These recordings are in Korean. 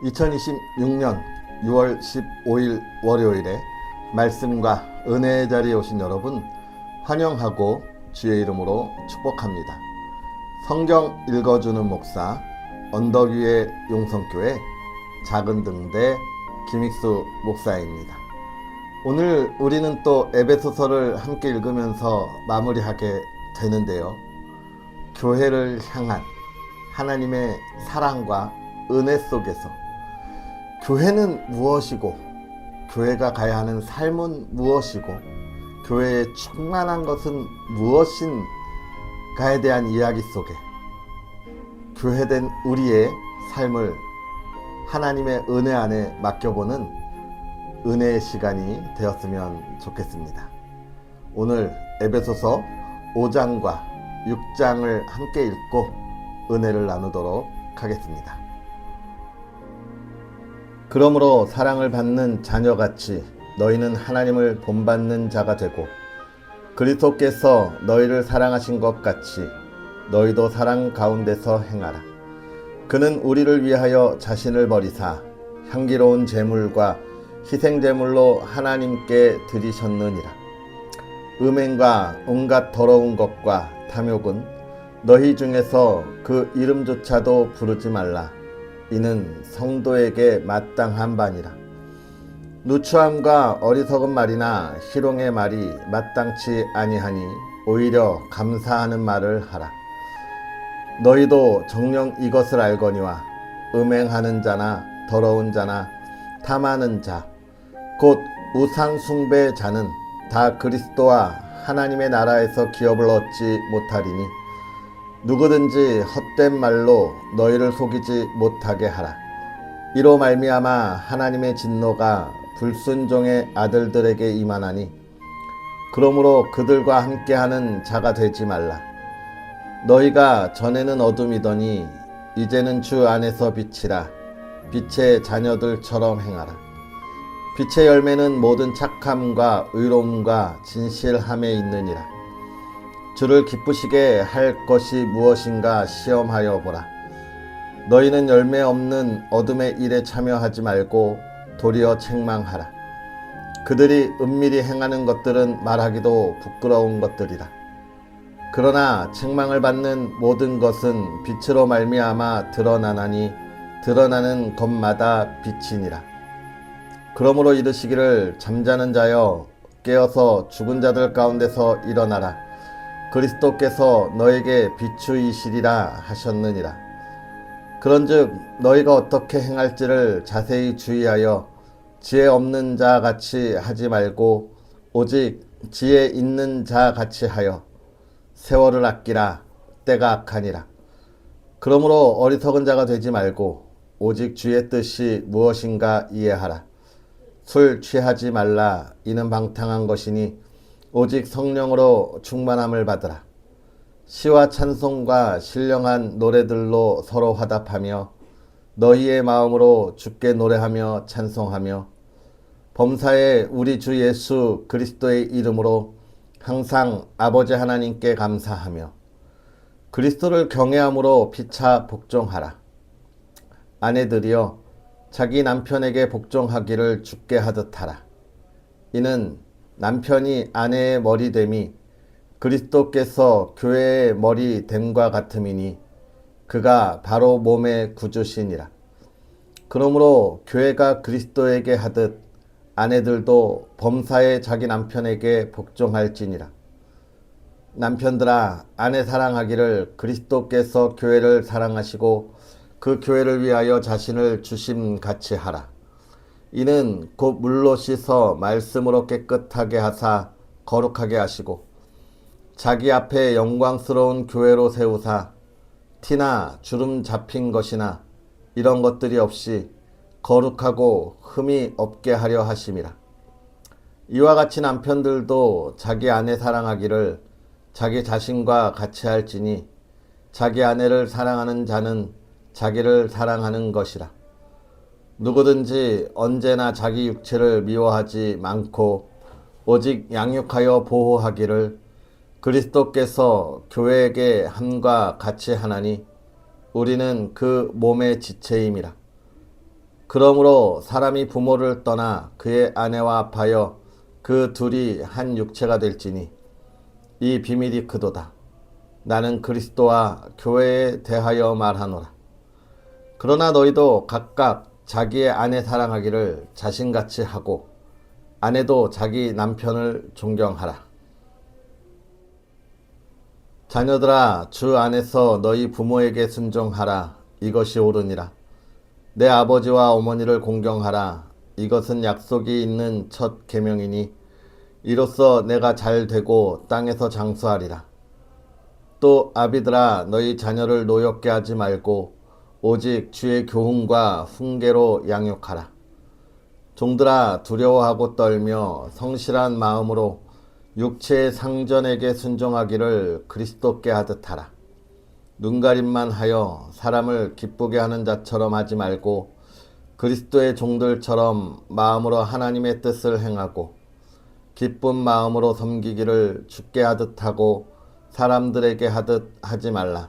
2026년 6월 15일 월요일에 말씀과 은혜의 자리에 오신 여러분 환영하고 주의 이름으로 축복합니다. 성경 읽어주는 목사 언덕 위의 용성교회 작은 등대 김익수 목사입니다. 오늘 우리는 또 에베소서를 함께 읽으면서 마무리하게 되는데요. 교회를 향한 하나님의 사랑과 은혜 속에서 교회는 무엇이고 교회가 가야 하는 삶은 무엇이고 교회에 충만한 것은 무엇인가에 대한 이야기 속에 교회된 우리의 삶을 하나님의 은혜 안에 맡겨보는 은혜의 시간이 되었으면 좋겠습니다. 오늘 에베소서 5장과 6장을 함께 읽고 은혜를 나누도록 하겠습니다. 그러므로 사랑을 받는 자녀같이 너희는 하나님을 본받는 자가 되고 그리스도께서 너희를 사랑하신 것 같이 너희도 사랑 가운데서 행하라. 그는 우리를 위하여 자신을 버리사 향기로운 제물과 희생제물로 하나님께 드리셨느니라. 음행과 온갖 더러운 것과 탐욕은 너희 중에서 그 이름조차도 부르지 말라. 이는 성도에게 마땅한 바니라. 누추함과 어리석은 말이나 희롱의 말이 마땅치 아니하니 오히려 감사하는 말을 하라. 너희도 정녕 이것을 알거니와 음행하는 자나 더러운 자나 탐하는 자 곧 우상 숭배 자는 다 그리스도와 하나님의 나라에서 기업을 얻지 못하리니 누구든지 헛된 말로 너희를 속이지 못하게 하라. 이로 말미암아 하나님의 진노가 불순종의 아들들에게 임하나니 그러므로 그들과 함께하는 자가 되지 말라. 너희가 전에는 어둠이더니 이제는 주 안에서 빛이라. 빛의 자녀들처럼 행하라. 빛의 열매는 모든 착함과 의로움과 진실함에 있느니라. 주를 기쁘시게 할 것이 무엇인가 시험하여 보라. 너희는 열매 없는 어둠의 일에 참여하지 말고 도리어 책망하라. 그들이 은밀히 행하는 것들은 말하기도 부끄러운 것들이라. 그러나 책망을 받는 모든 것은 빛으로 말미암아 드러나나니 드러나는 것마다 빛이니라. 그러므로 이르시기를 잠자는 자여 깨어서 죽은 자들 가운데서 일어나라. 그리스도께서 너에게 비추이시리라 하셨느니라. 그런즉 너희가 어떻게 행할지를 자세히 주의하여 지혜 없는 자 같이 하지 말고 오직 지혜 있는 자 같이 하여 세월을 아끼라. 때가 악하니라. 그러므로 어리석은 자가 되지 말고 오직 주의 뜻이 무엇인가 이해하라. 술 취하지 말라. 이는 방탕한 것이니 오직 성령으로 충만함을 받으라. 시와 찬송과 신령한 노래들로 서로 화답하며 너희의 마음으로 주께 노래하며 찬송하며 범사에 우리 주 예수 그리스도의 이름으로 항상 아버지 하나님께 감사하며 그리스도를 경외함으로 피차 복종하라. 아내들이여 자기 남편에게 복종하기를 주께 하듯 하라. 이는 남편이 아내의 머리됨이 그리스도께서 교회의 머리됨과 같음이니 그가 바로 몸의 구주시니라. 그러므로 교회가 그리스도에게 하듯 아내들도 범사에 자기 남편에게 복종할지니라. 남편들아 아내 사랑하기를 그리스도께서 교회를 사랑하시고 그 교회를 위하여 자신을 주심같이 하라. 이는 곧 물로 씻어 말씀으로 깨끗하게 하사 거룩하게 하시고 자기 앞에 영광스러운 교회로 세우사 티나 주름 잡힌 것이나 이런 것들이 없이 거룩하고 흠이 없게 하려 하심이라. 이와 같이 남편들도 자기 아내 사랑하기를 자기 자신과 같이 할지니 자기 아내를 사랑하는 자는 자기를 사랑하는 것이라. 누구든지 언제나 자기 육체를 미워하지 않고 오직 양육하여 보호하기를 그리스도께서 교회에게 함과 같이 하나니 우리는 그 몸의 지체임이라. 그러므로 사람이 부모를 떠나 그의 아내와 합하여 그 둘이 한 육체가 될지니 이 비밀이 크도다. 나는 그리스도와 교회에 대하여 말하노라. 그러나 너희도 각각 자기의 아내 사랑하기를 자신같이 하고 아내도 자기 남편을 존경하라. 자녀들아, 주 안에서 너희 부모에게 순종하라. 이것이 옳으니라. 내 아버지와 어머니를 공경하라. 이것은 약속이 있는 첫 계명이니 이로써 내가 잘 되고 땅에서 장수하리라. 또 아비들아, 너희 자녀를 노엽게 하지 말고 오직 주의 교훈과 훈계로 양육하라. 종들아, 두려워하고 떨며 성실한 마음으로 육체의 상전에게 순종하기를 그리스도께 하듯 하라. 눈가림만 하여 사람을 기쁘게 하는 자처럼 하지 말고 그리스도의 종들처럼 마음으로 하나님의 뜻을 행하고 기쁜 마음으로 섬기기를 주께 하듯 하고 사람들에게 하듯 하지 말라.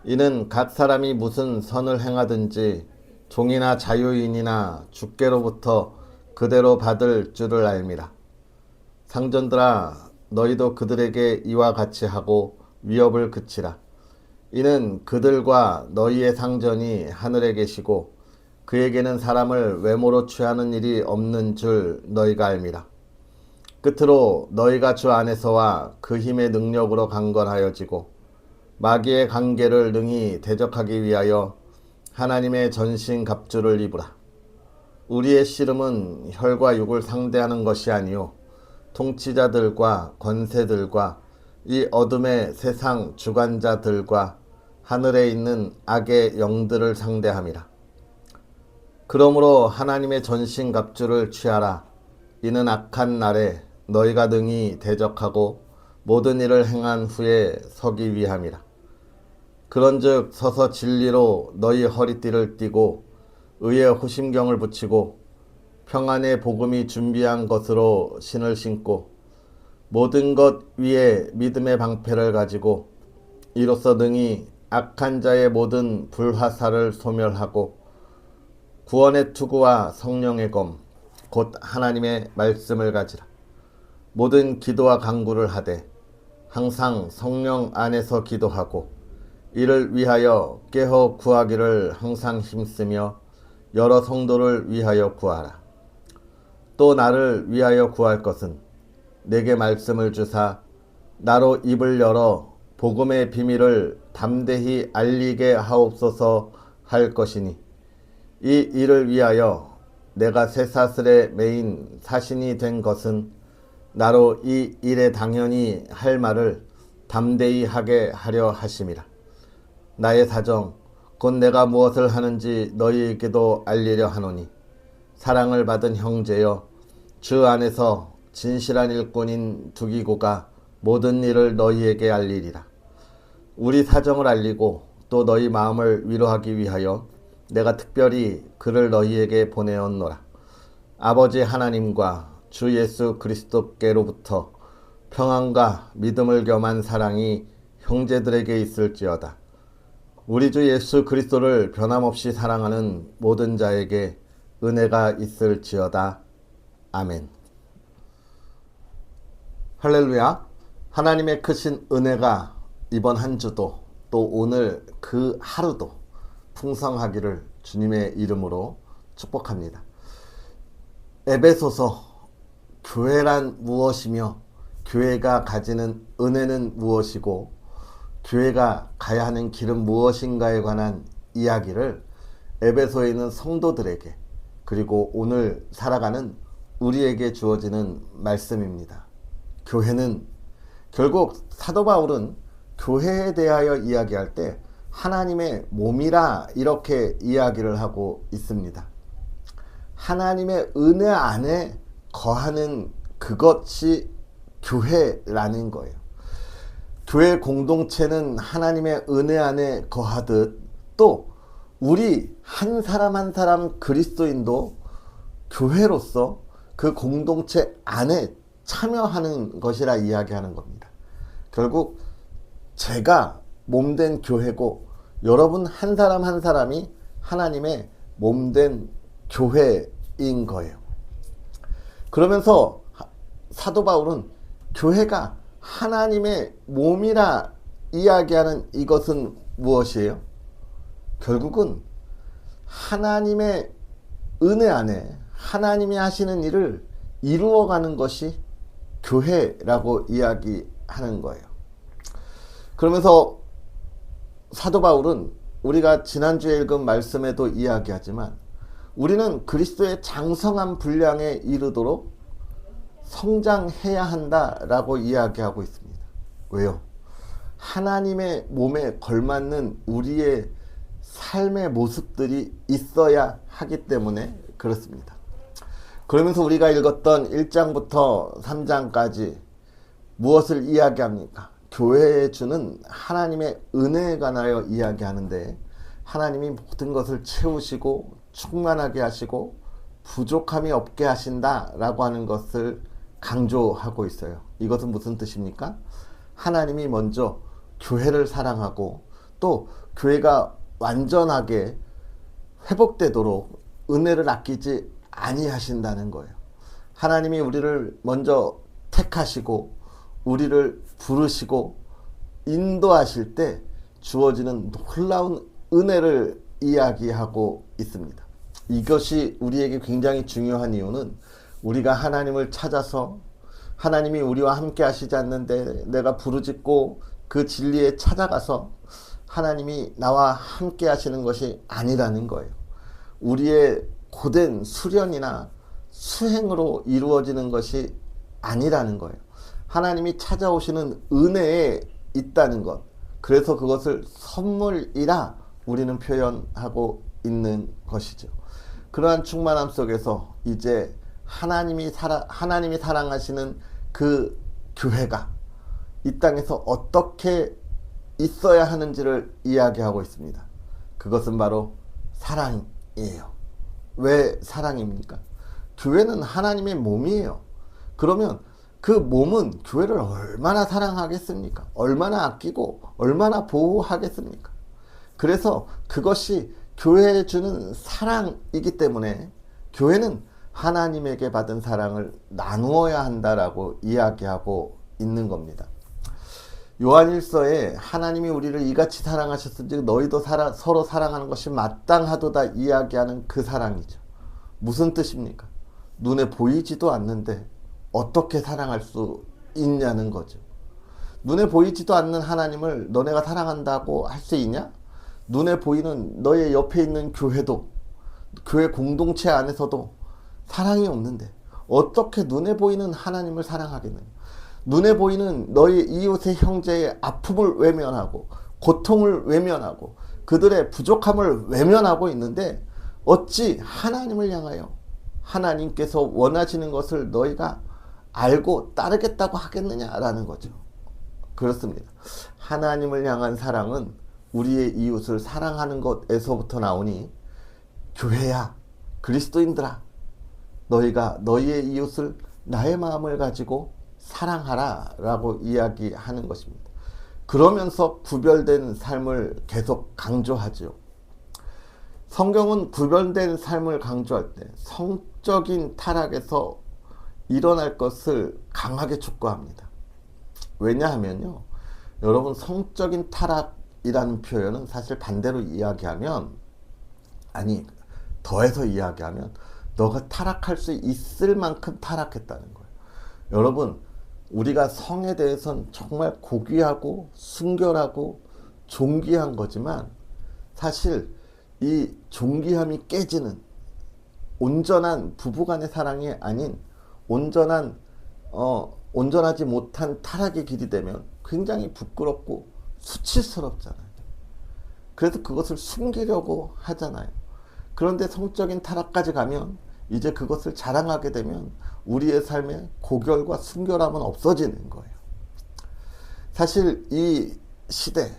이는 각 사람이 무슨 선을 행하든지 종이나 자유인이나 주께로부터 그대로 받을 줄을 알미라. 상전들아, 너희도 그들에게 이와 같이 하고 위협을 그치라. 이는 그들과 너희의 상전이 하늘에 계시고 그에게는 사람을 외모로 취하는 일이 없는 줄 너희가 알미라. 끝으로 너희가 주 안에서와 그 힘의 능력으로 강건하여지고 마귀의 관계를 능히 대적하기 위하여 하나님의 전신 갑주를 입으라. 우리의 씨름은 혈과 육을 상대하는 것이 아니요 통치자들과 권세들과 이 어둠의 세상 주관자들과 하늘에 있는 악의 영들을 상대함이라. 그러므로 하나님의 전신 갑주를 취하라. 이는 악한 날에 너희가 능히 대적하고 모든 일을 행한 후에 서기 위함이라. 그런즉 서서 진리로 너희 허리띠를 띠고 의의 호심경을 붙이고 평안의 복음이 준비한 것으로 신을 신고 모든 것 위에 믿음의 방패를 가지고 이로써 능히 악한 자의 모든 불화살을 소멸하고 구원의 투구와 성령의 검 곧 하나님의 말씀을 가지라. 모든 기도와 간구를 하되 항상 성령 안에서 기도하고 이를 위하여 깨어 구하기를 항상 힘쓰며 여러 성도를 위하여 구하라. 또 나를 위하여 구할 것은 내게 말씀을 주사 나로 입을 열어 복음의 비밀을 담대히 알리게 하옵소서 할 것이니 이 일을 위하여 내가 쇠사슬에 매인 사신이 된 것은 나로 이 일에 당연히 할 말을 담대히 하게 하려 하심이라. 나의 사정 곧 내가 무엇을 하는지 너희에게도 알리려 하노니 사랑을 받은 형제여, 주 안에서 진실한 일꾼인 두기고가 모든 일을 너희에게 알리리라. 우리 사정을 알리고 또 너희 마음을 위로하기 위하여 내가 특별히 그를 너희에게 보내었노라. 아버지 하나님과 주 예수 그리스도께로부터 평안과 믿음을 겸한 사랑이 형제들에게 있을지어다. 우리 주 예수 그리스도를 변함없이 사랑하는 모든 자에게 은혜가 있을지어다. 아멘. 할렐루야. 하나님의 크신 은혜가 이번 한 주도 또 오늘 그 하루도 풍성하기를 주님의 이름으로 축복합니다. 에베소서 교회란 무엇이며 교회가 가지는 은혜는 무엇이고 교회가 가야 하는 길은 무엇인가에 관한 이야기를 에베소에 있는 성도들에게 그리고 오늘 살아가는 우리에게 주어지는 말씀입니다. 교회는 결국 사도 바울은 교회에 대하여 이야기할 때 하나님의 몸이라 이렇게 이야기를 하고 있습니다. 하나님의 은혜 안에 거하는 그것이 교회라는 거예요. 교회 공동체는 하나님의 은혜 안에 거하듯 또 우리 한 사람 한 사람 그리스도인도 교회로서 그 공동체 안에 참여하는 것이라 이야기하는 겁니다. 결국 제가 몸된 교회고 여러분 한 사람 한 사람이 하나님의 몸된 교회인 거예요. 그러면서 사도 바울은 교회가 하나님의 몸이라 이야기하는 이것은 무엇이에요? 결국은 하나님의 은혜 안에 하나님이 하시는 일을 이루어가는 것이 교회라고 이야기하는 거예요. 그러면서 사도 바울은 우리가 지난주에 읽은 말씀에도 이야기하지만 우리는 그리스도의 장성한 분량에 이르도록 성장해야 한다라고 이야기하고 있습니다. 왜요? 하나님의 몸에 걸맞는 우리의 삶의 모습들이 있어야 하기 때문에 그렇습니다. 그러면서 우리가 읽었던 1장부터 3장까지 무엇을 이야기합니까? 교회에 주는 하나님의 은혜에 관하여 이야기하는데 하나님이 모든 것을 채우시고 충만하게 하시고 부족함이 없게 하신다라고 하는 것을 강조하고 있어요. 이것은 무슨 뜻입니까? 하나님이 먼저 교회를 사랑하고 또 교회가 완전하게 회복되도록 은혜를 아끼지 아니하신다는 거예요. 하나님이 우리를 먼저 택하시고 우리를 부르시고 인도하실 때 주어지는 놀라운 은혜를 이야기하고 있습니다. 이것이 우리에게 굉장히 중요한 이유는 우리가 하나님을 찾아서 하나님이 우리와 함께 하시지 않는데 내가 부르짖고 그 진리에 찾아가서 하나님이 나와 함께 하시는 것이 아니라는 거예요. 우리의 고된 수련이나 수행으로 이루어지는 것이 아니라는 거예요. 하나님이 찾아오시는 은혜에 있다는 것. 그래서 그것을 선물이라 우리는 표현하고 있는 것이죠. 그러한 충만함 속에서 이제 하나님이 사랑하시는 그 교회가 이 땅에서 어떻게 있어야 하는지를 이야기하고 있습니다. 그것은 바로 사랑이에요. 왜 사랑입니까? 교회는 하나님의 몸이에요. 그러면 그 몸은 교회를 얼마나 사랑하겠습니까? 얼마나 아끼고 얼마나 보호하겠습니까? 그래서 그것이 교회에 주는 사랑이기 때문에 교회는 하나님에게 받은 사랑을 나누어야 한다라고 이야기하고 있는 겁니다. 요한일서에 하나님이 우리를 이같이 사랑하셨은지 너희도 서로 사랑하는 것이 마땅하도다 이야기하는 그 사랑이죠. 무슨 뜻입니까? 눈에 보이지도 않는데 어떻게 사랑할 수 있냐는 거죠. 눈에 보이지도 않는 하나님을 너네가 사랑한다고 할 수 있냐? 눈에 보이는 너의 옆에 있는 교회도 교회 공동체 안에서도 사랑이 없는데 어떻게 눈에 보이는 하나님을 사랑하겠느냐? 눈에 보이는 너의 이웃의 형제의 아픔을 외면하고 고통을 외면하고 그들의 부족함을 외면하고 있는데 어찌 하나님을 향하여 하나님께서 원하시는 것을 너희가 알고 따르겠다고 하겠느냐라는 거죠. 그렇습니다. 하나님을 향한 사랑은 우리의 이웃을 사랑하는 것에서부터 나오니 교회야, 그리스도인들아, 너희가 너희의 이웃을 나의 마음을 가지고 사랑하라 라고 이야기하는 것입니다. 그러면서 구별된 삶을 계속 강조하죠. 성경은 구별된 삶을 강조할 때 성적인 타락에서 일어날 것을 강하게 촉구합니다. 왜냐하면요, 여러분, 성적인 타락이라는 표현은 사실 반대로 이야기하면, 아니 더해서 이야기하면 너가 타락할 수 있을 만큼 타락했다는 거예요. 여러분, 우리가 성에 대해서는 정말 고귀하고 순결하고 존귀한 거지만 사실 이 존귀함이 깨지는 온전한 부부간의 사랑이 아닌 온전하지 못한 타락의 길이 되면 굉장히 부끄럽고 수치스럽잖아요. 그래서 그것을 숨기려고 하잖아요. 그런데 성적인 타락까지 가면 이제 그것을 자랑하게 되면 우리의 삶에 고결과 순결함은 없어지는 거예요. 사실 이 시대,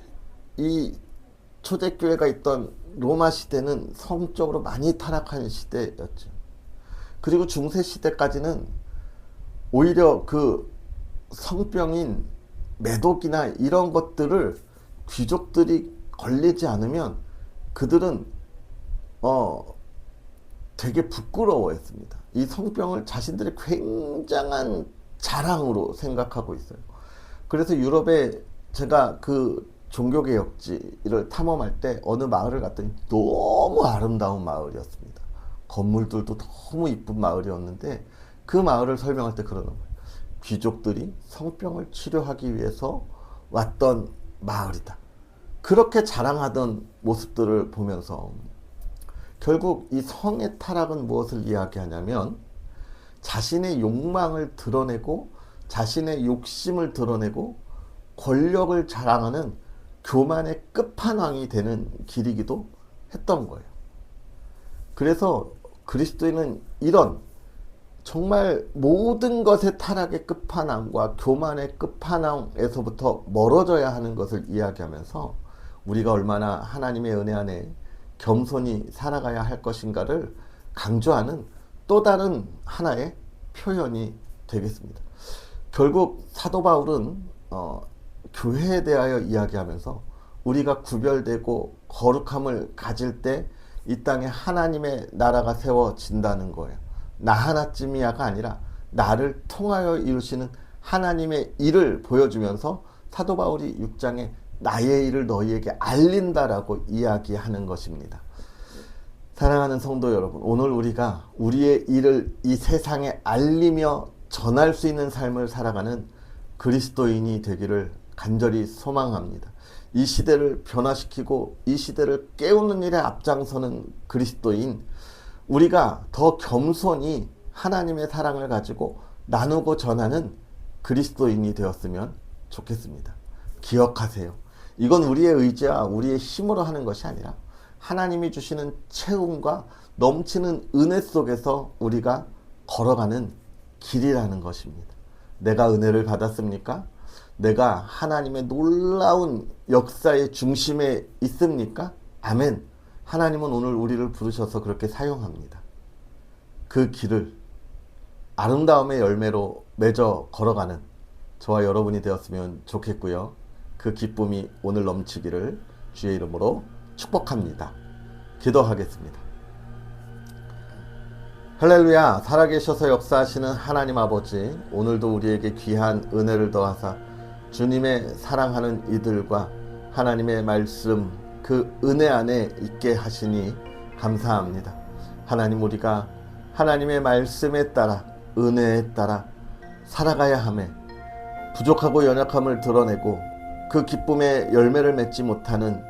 이 초대교회가 있던 로마 시대는 성적으로 많이 타락한 시대였죠. 그리고 중세 시대까지는 오히려 그 성병인 매독이나 이런 것들을 귀족들이 걸리지 않으면 그들은 되게 부끄러워했습니다. 이 성병을 자신들의 굉장한 자랑으로 생각하고 있어요. 그래서 유럽에 제가 그 종교개혁지를 탐험할 때 어느 마을을 갔더니 너무 아름다운 마을이었습니다. 건물들도 너무 이쁜 마을이었는데 그 마을을 설명할 때 그러는 거예요. 귀족들이 성병을 치료하기 위해서 왔던 마을이다. 그렇게 자랑하던 모습들을 보면서 결국 이 성의 타락은 무엇을 이야기하냐면 자신의 욕망을 드러내고 자신의 욕심을 드러내고 권력을 자랑하는 교만의 끝판왕이 되는 길이기도 했던 거예요. 그래서 그리스도인은 이런 정말 모든 것의 타락의 끝판왕과 교만의 끝판왕에서부터 멀어져야 하는 것을 이야기하면서 우리가 얼마나 하나님의 은혜 안에 겸손히 살아가야 할 것인가를 강조하는 또 다른 하나의 표현이 되겠습니다. 결국 사도 바울은 교회에 대하여 이야기하면서 우리가 구별되고 거룩함을 가질 때 이 땅에 하나님의 나라가 세워진다는 거예요. 나 하나쯤이야가 아니라 나를 통하여 이루시는 하나님의 일을 보여주면서 사도 바울이 6장에 나의 일을 너희에게 알린다라고 이야기하는 것입니다. 사랑하는 성도 여러분, 오늘 우리가 우리의 일을 이 세상에 알리며 전할 수 있는 삶을 살아가는 그리스도인이 되기를 간절히 소망합니다. 이 시대를 변화시키고 이 시대를 깨우는 일에 앞장서는 그리스도인, 우리가 더 겸손히 하나님의 사랑을 가지고 나누고 전하는 그리스도인이 되었으면 좋겠습니다. 기억하세요. 이건 우리의 의지와 우리의 힘으로 하는 것이 아니라 하나님이 주시는 채움과 넘치는 은혜 속에서 우리가 걸어가는 길이라는 것입니다. 내가 은혜를 받았습니까? 내가 하나님의 놀라운 역사의 중심에 있습니까? 아멘. 하나님은 오늘 우리를 부르셔서 그렇게 사용합니다. 그 길을 아름다움의 열매로 맺어 걸어가는 저와 여러분이 되었으면 좋겠고요. 그 기쁨이 오늘 넘치기를 주의 이름으로 축복합니다. 기도하겠습니다. 할렐루야. 살아계셔서 역사하시는 하나님 아버지, 오늘도 우리에게 귀한 은혜를 더하사 주님의 사랑하는 이들과 하나님의 말씀 그 은혜 안에 있게 하시니 감사합니다. 하나님, 우리가 하나님의 말씀에 따라 은혜에 따라 살아가야 하매 부족하고 연약함을 드러내고 그 기쁨의 열매를 맺지 못하는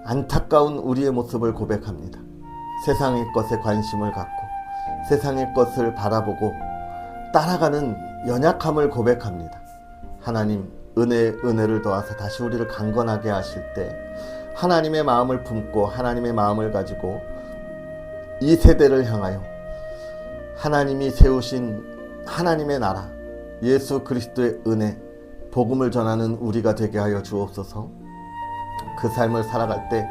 안타까운 우리의 모습을 고백합니다. 세상의 것에 관심을 갖고 세상의 것을 바라보고 따라가는 연약함을 고백합니다. 하나님, 은혜를 더하사 다시 우리를 강건하게 하실 때 하나님의 마음을 품고 하나님의 마음을 가지고 이 세대를 향하여 하나님이 세우신 하나님의 나라, 예수 그리스도의 은혜, 복음을 전하는 우리가 되게 하여 주옵소서. 그 삶을 살아갈 때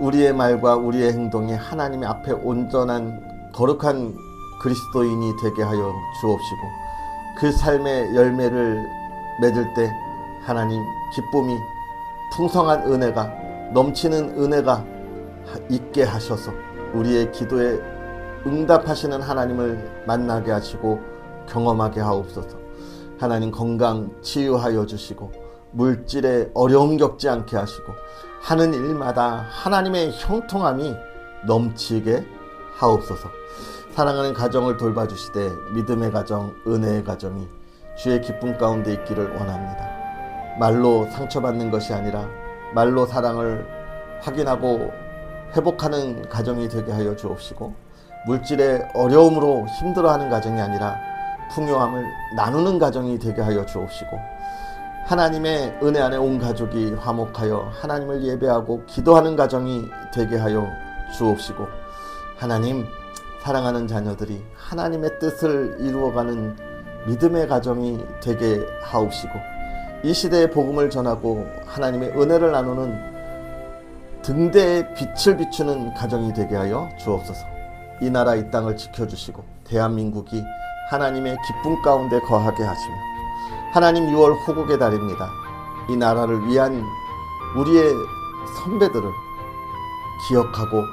우리의 말과 우리의 행동이 하나님 앞에 온전한 거룩한 그리스도인이 되게 하여 주옵시고, 그 삶의 열매를 맺을 때 하나님 기쁨이, 풍성한 은혜가, 넘치는 은혜가 있게 하셔서 우리의 기도에 응답하시는 하나님을 만나게 하시고 경험하게 하옵소서. 하나님, 건강 치유하여 주시고 물질에 어려움 겪지 않게 하시고 하는 일마다 하나님의 형통함이 넘치게 하옵소서. 사랑하는 가정을 돌봐주시되 믿음의 가정, 은혜의 가정이 주의 기쁨 가운데 있기를 원합니다. 말로 상처받는 것이 아니라 말로 사랑을 확인하고 회복하는 가정이 되게 하여 주옵시고, 물질의 어려움으로 힘들어하는 가정이 아니라 풍요함을 나누는 가정이 되게 하여 주옵시고, 하나님의 은혜 안에 온 가족이 화목하여 하나님을 예배하고 기도하는 가정이 되게 하여 주옵시고, 하나님, 사랑하는 자녀들이 하나님의 뜻을 이루어가는 믿음의 가정이 되게 하옵시고, 이 시대에 복음을 전하고 하나님의 은혜를 나누는 등대에 빛을 비추는 가정이 되게 하여 주옵소서. 이 나라 이 땅을 지켜주시고 대한민국이 하나님의 기쁨 가운데 거하게 하시며, 하나님, 6월 호국의 달입니다. 이 나라를 위한 우리의 선배들을 기억하고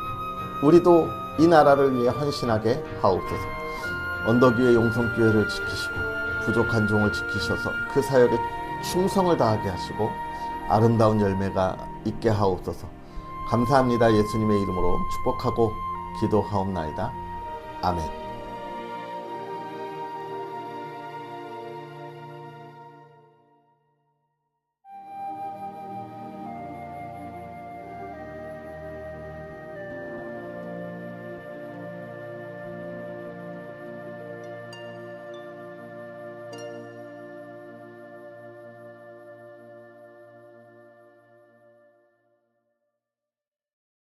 우리도 이 나라를 위해 헌신하게 하옵소서. 언덕위의 용성교회를 지키시고 부족한 종을 지키셔서 그 사역에 충성을 다하게 하시고 아름다운 열매가 있게 하옵소서. 감사합니다. 예수님의 이름으로 축복하고 기도하옵나이다. 아멘.